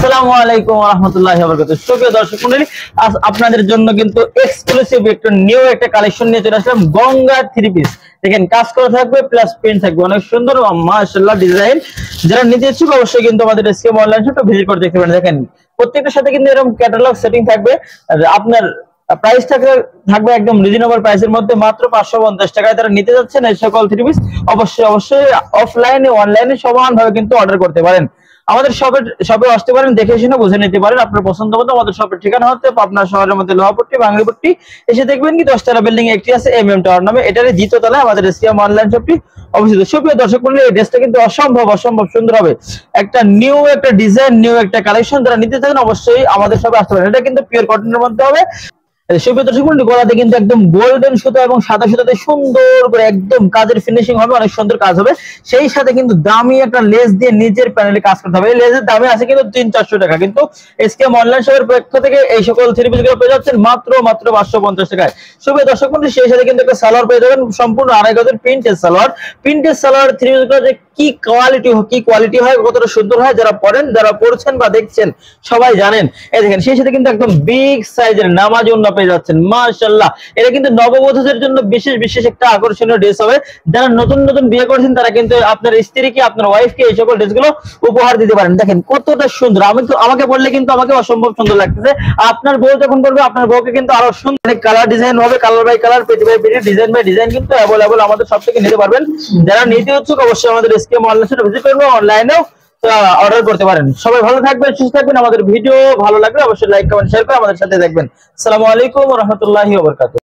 আসসালামু আলাইকুম ওয়া রাহমাতুল্লাহি ওয়া বারাকাতুহু। সুপ্রিয় দর্শক মণ্ডলী, আজ আপনাদের জন্য কিন্তু এক্সক্লুসিভ একটা নিউ একটা কালেকশন নিয়ে চলে আসলাম। গঙ্গা থ্রি পিস দেখেন, কাজ করা থাকবে প্লাস প্রিন্ট থাকবে, অনেক সুন্দর মাশাআল্লাহ ডিজাইন। যারা নিতে ইচ্ছুক অবশ্যই কিন্তু আমাদের এসকেএম অনলাইন শপটা ভিজিট করে দেখতে পারেন। দেখেন প্রত্যেকটার সাথে কিন্তু এরকম ক্যাটালগ সেটিং থাকবে। আর আপনার প্রাইস থাকবে একদম রিজনেবল প্রাইসের মধ্যে, মাত্র 550 টাকায়। তারা নিতে যাচ্ছেন এই সকল থ্রি পিস অবশ্যই অফলাইনে অনলাইনে সমানভাবে কিন্তু অর্ডার করতে পারেন। আমাদের শপে আসতে পারেন, দেখে শুনে বুঝে নিতে পারেন আপনার পছন্দ মতো। আমাদের শপের ঠিকানা হচ্ছে পাবনা শহরের মধ্যে লোহাপট্টি বাংলাপট্টি। এসে দেখবেন কি 10 তলা বিল্ডিং একটি আছে MM টাওয়ার নামে, এটারই দ্বিতীয় তলায় আমাদের এসকেএম অনলাইন শপটি অবস্থিত। সুপ্রিয় দর্শক মণ্ডলী, এই ড্রেসটা কিন্তু অসম্ভব সুন্দর হবে। একটা নিউ একটা ডিজাইন, নিউ একটা কালেকশন। যারা নিতে চান অবশ্যই আমাদের শপে আসতে পারেন। এটা কিন্তু পিওর কটনের মধ্যে হবে। সুপ্রিয় দর্শক মণ্ডলী, গলাতে কিন্তু একদম গোল্ডেন সুতা এবং সাদা সুতাতে সুন্দর করে একদম কাজের ফিনিশিং হবে, অনেক সুন্দর কাজ হবে। সেই সাথে কিন্তু দামি একটা লেস দিয়ে নিজের প্যানেলে কাজ করতে হবে। এই লেসের দামে আছে কিন্তু 300-400 টাকা, কিন্তু এসকেএম অনলাইন শপের পক্ষ থেকে এই সকল থ্রি পিস গুলো পেয়ে যাচ্ছেন মাত্র 550 টাকায়। সুপ্রিয় দর্শক মণ্ডলী, সেই সাথে কিন্তু একটা সালোয়ার পেয়ে যাবেন, সম্পূর্ণ 2.5 গজের প্রিন্টেড সালোয়ার থ্রি পিস গুলো যে কি কোয়ালিটি হয়, কতটা সুন্দর হয়, যারা পড়ছেন বা দেখছেন সবাই জানেন। এই দেখেন, সেই সাথে কিন্তু একদম বিগ সাইজের নামাজ ওড়না পেয়ে যাচ্ছেন মাশাআল্লাহ। এটা কিন্তু নববধূদের জন্য বিশেষ একটা আকর্ষণীয় ড্রেস হবে। যারা নতুন বিয়ে করেছেন তারা কিন্তু আপনার স্ত্রীকে, আপনার ওয়াইফকে এই সকল ড্রেসগুলো উপহার দিতে পারেন। দেখেন কতটা সুন্দর। আমাকে বললে কিন্তু আমাকে অসম্ভব সুন্দর লাগতেছে। আপনার বউ যখন বলবে, আপনার বউকে কিন্তু আরো সুন্দর কালার ডিজাইন হবে, কালার বাই কালার, পেটি বাই পেটি, ডিজাইন বাই ডিজাইন কিন্তু অ্যাভেলেবল আমাদের সব থেকে নিতে পারবেন। যারা নিতে ইচ্ছুক অবশ্যই আমাদের এসকেএম অনলাইন শপে ভিজিট করবেন, অনলাইনেও অর্ডার করতে পারেন। সবাই ভালো থাকবেন, সুস্থ থাকবেন। আমাদের ভিডিও ভালো লাগলে অবশ্যই লাইক কমেন্ট শেয়ার করে আমাদের সাথে দেখবেন। আসসালামু আলাইকুম ওয়া রাহমাতুল্লাহি ওয়া বারাকাতুহু।